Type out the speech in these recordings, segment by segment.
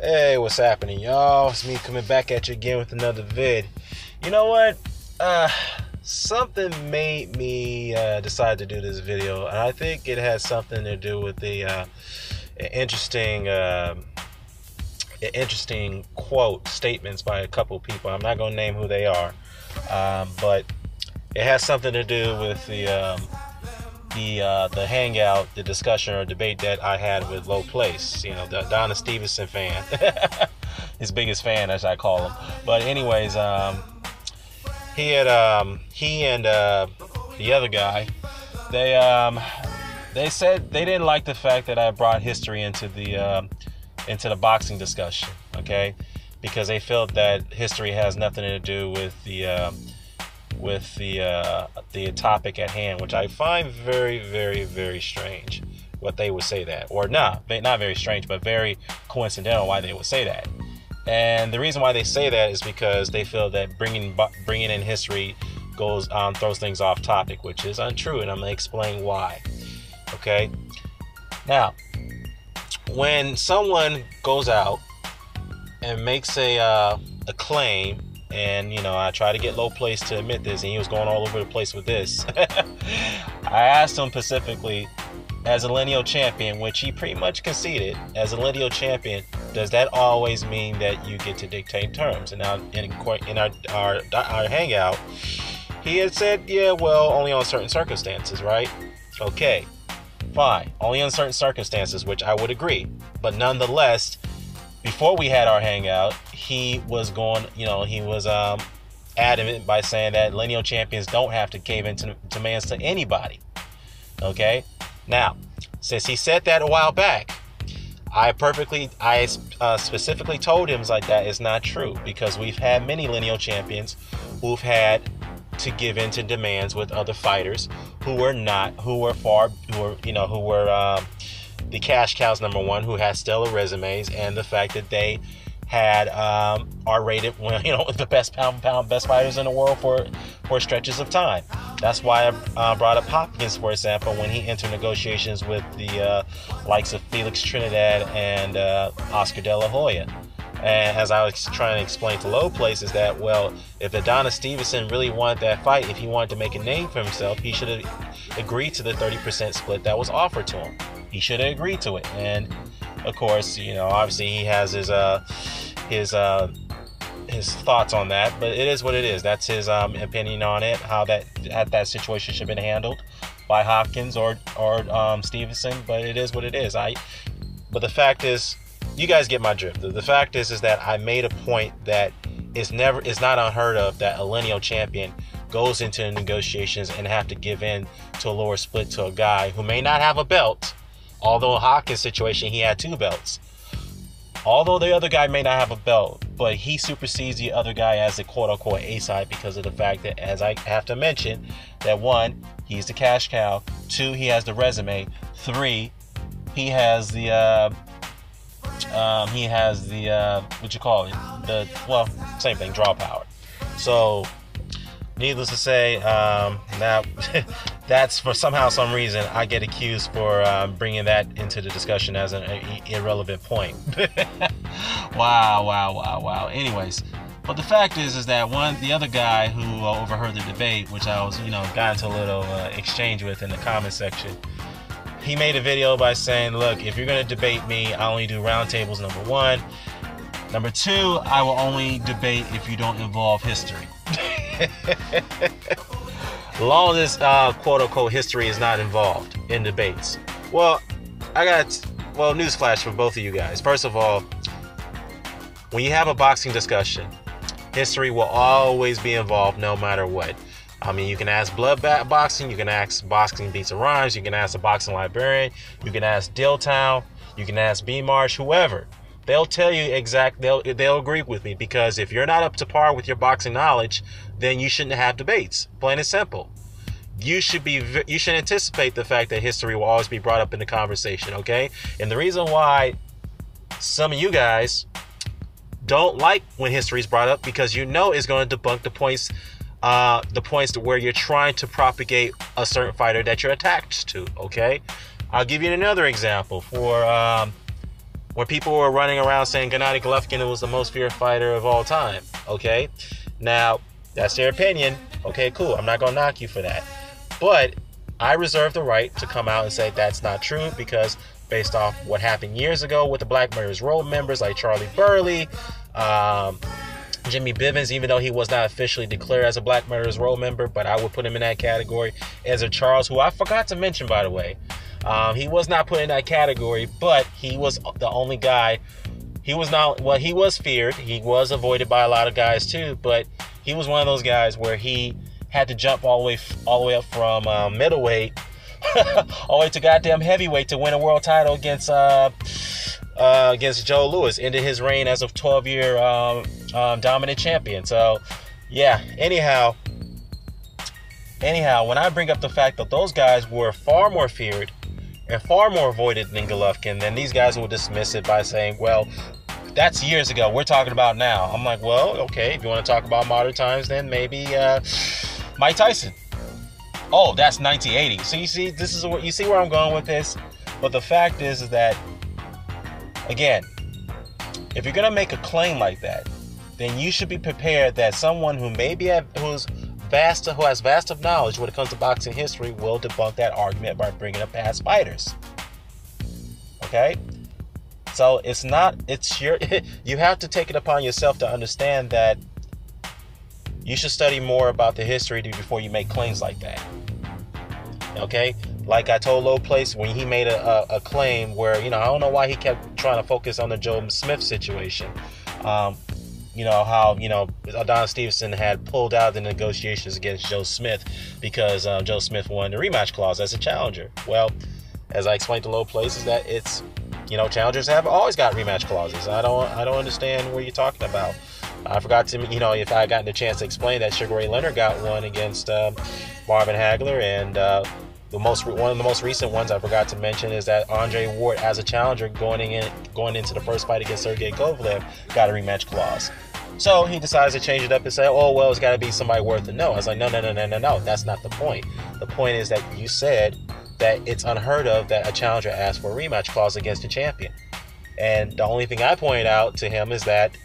Hey, what's happening, y'all? It's me coming back at you again with another vid. You know what? Something made me decide to do this video, and I think it has something to do with an interesting quote statements by a couple people. I'm not gonna name who they are, but it has something to do with the hangout, the discussion or debate that I had with Low Place, the Donna Stevenson fan, his biggest fan as I call him. But anyways, he and the other guy, they said they didn't like the fact that I brought history into the boxing discussion, okay? Because they felt that history has nothing to do with the topic at hand, which I find very, very, very strange. What they would say that, or not very strange, but very coincidental why they would say that. And the reason why they say that is because they feel that bringing in history throws things off topic, which is untrue, and I'm gonna explain why. Okay. Now, when someone goes out and makes a claim, and I try to get Low Place to admit this, and he was going all over the place with this. I asked him specifically, as a lineal champion, which he pretty much conceded, as a lineal champion, does that always mean that you get to dictate terms? And now in our hangout, he had said, yeah, well, only on certain circumstances, right? Okay, fine, only on certain circumstances, which I would agree. But nonetheless, before we had our hangout, he was adamant by saying that lineal champions don't have to cave into demands to anybody. Okay? Now, since he said that a while back, I specifically told him like that is not true, because we've had many lineal champions who've had to give in to demands with other fighters who were the cash cows, number one, who had stellar resumes, and the fact that they had are rated the best pound best fighters in the world for stretches of time. That's why I brought up Hopkins, for example, when he entered negotiations with the likes of Felix Trinidad and Oscar De La Hoya. And as I was trying to explain to Low Place, is that, well, if Adonis Stevenson really wanted that fight, if he wanted to make a name for himself, he should have agreed to the 30% split that was offered to him. He should have agreed to it. And of course, obviously he has his thoughts on that, but it is what it is. That's his opinion on it, how that situation should have been handled by Hopkins or Stevenson. But it is what it is. But the fact is, you guys get my drift. The fact is that I made a point that it's not unheard of that a lineal champion goes into negotiations and have to give in to a lower split to a guy who may not have a belt. Although Hopkins' situation, he had 2 belts. Although the other guy may not have a belt, but he supersedes the other guy as a quote-unquote A-side because of the fact that, as I have to mention, that 1, he's the cash cow. 2, he has the resume. 3, he has the same thing, draw power. So, needless to say, now that's for some reason I get accused for bringing that into the discussion as an irrelevant point. Wow. Anyways, but the fact is that the other guy who overheard the debate, which I was, got into a little exchange with in the comment section, he made a video by saying, look, if you're going to debate me, I only do roundtables, number 1. Number 2, I will only debate if you don't involve history. Long as quote-unquote history is not involved in debates. Well, newsflash for both of you guys. First of all, when you have a boxing discussion, history will always be involved no matter what. I mean, you can ask Bloodbath Boxing, you can ask Boxing Beats and Rhymes, you can ask a boxing librarian, you can ask Dilltown, you can ask B Marsh, whoever. They'll tell you they'll agree with me, because if you're not up to par with your boxing knowledge, then you shouldn't have debates. Plain and simple. You should anticipate the fact that history will always be brought up in the conversation, okay? And the reason why some of you guys don't like when history is brought up, because it's going to debunk the points to where you're trying to propagate a certain fighter that you're attached to, okay? I'll give you another example. For where people were running around saying Gennady Golovkin was the most feared fighter of all time. Okay, now that's their opinion. Okay, cool. I'm not gonna knock you for that, but I reserve the right to come out and say that's not true, because based off what happened years ago with the Black Murderers Row members like Charlie Burley, Jimmy Bivens, even though he was not officially declared as a Black Murderers Row member, but I would put him in that category. Ezra Charles, who I forgot to mention, by the way, he was not put in that category, but he was the only guy. He was not, well, he was feared. He was avoided by a lot of guys too, but he was one of those guys where he had to jump all the way up from middleweight all the way to goddamn heavyweight to win a world title against Joe Louis. Ended his reign as a 12-year dominant champion. So, yeah. Anyhow, when I bring up the fact that those guys were far more feared and far more avoided than Golovkin, then these guys will dismiss it by saying, well, that's years ago. We're talking about now. I'm like, well, okay. If you want to talk about modern times, then maybe Mike Tyson. Oh, that's 1980. So you see, this is what you see where I'm going with this. But the fact is that, again, if you're gonna make a claim like that, then you should be prepared that someone who has vast of knowledge when it comes to boxing history will debunk that argument by bringing up past fighters. Okay, so you have to take it upon yourself to understand that you should study more about the history before you make claims like that. Okay, like I told Low Place when he made a claim where, I don't know why he kept trying to focus on the Joe Smith situation. How Adonis Stevenson had pulled out the negotiations against Joe Smith because Joe Smith won the rematch clause as a challenger. Well, as I explained to Low Place, is that it's, challengers have always got rematch clauses. I don't understand what you're talking about. I forgot to, if I had gotten the chance to explain that Sugar Ray Leonard got one against Marvin Hagler, and one of the most recent ones I forgot to mention is that Andre Ward, as a challenger going into the first fight against Sergey Kovalev, got a rematch clause. So he decides to change it up and say, oh, well, it's got to be somebody worth it. No, I was like, no, that's not the point. The point is that you said that it's unheard of that a challenger asks for a rematch clause against a champion. And the only thing I pointed out to him is that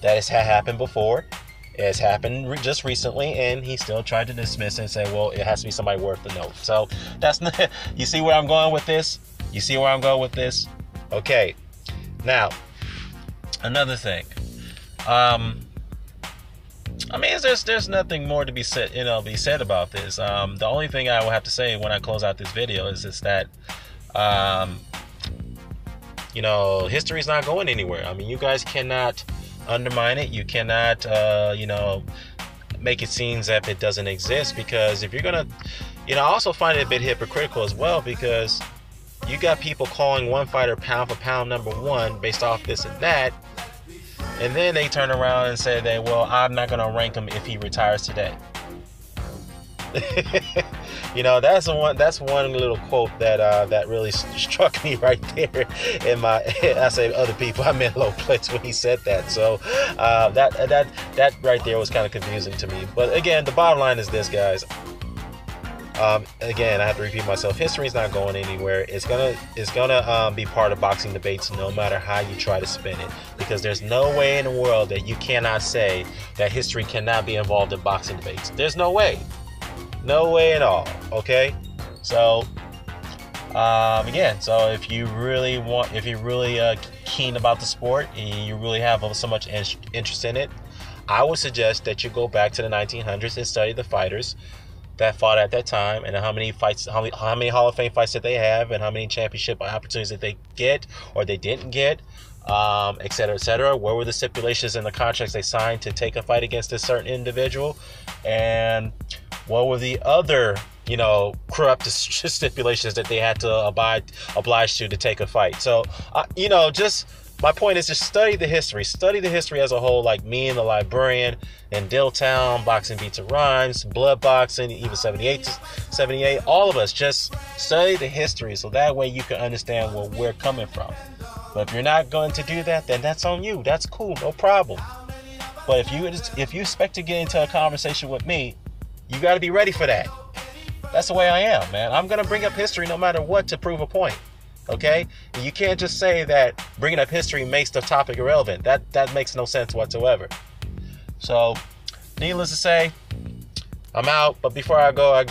has happened before. It's happened just recently, and he still tried to dismiss it and say, well, it has to be somebody worth the note. So that's not, you see where I'm going with this? Okay. Now, another thing. There's nothing more to be said about this. The only thing I will have to say when I close out this video is that, history's not going anywhere. I mean, you guys cannot undermine it. You cannot, make it seem as if it doesn't exist, because if you're gonna, I also find it a bit hypocritical as well, because you got people calling one fighter pound for pound number one based off this and that, and then they turn around and say that, well, I'm not gonna rank him if he retires today. That's one little quote that really struck me right there in my, I say other people, I meant Low Place when he said that. So that right there was kind of confusing to me. But again, the bottom line is this, guys. Again, I have to repeat myself. History is not going anywhere. It's gonna be part of boxing debates, no matter how you try to spin it. Because there's no way in the world that you cannot say that history cannot be involved in boxing debates. There's no way. No way at all. Okay, so so if you're really keen about the sport and you really have so much interest in it, I would suggest that you go back to the 1900s and study the fighters that fought at that time, and how many Hall of Fame fights did they have, and how many championship opportunities did they get or they didn't get, et cetera, et cetera. What were the stipulations in the contracts they signed to take a fight against a certain individual, and what were the other, corrupt stipulations that they had to oblige to take a fight. So, just my point is just study the history. Study the history as a whole, like me and the librarian and Dilltown, Boxing Beats and Rhymes, Blood Boxing, even 78, all of us just study the history so that way you can understand where we're coming from. But if you're not going to do that, then that's on you. That's cool, no problem. But if you expect to get into a conversation with me, you got to be ready for that. That's the way I am, man. I'm going to bring up history no matter what to prove a point. Okay? And you can't just say that bringing up history makes the topic irrelevant. That makes no sense whatsoever. So, needless to say, I'm out. But before I go, I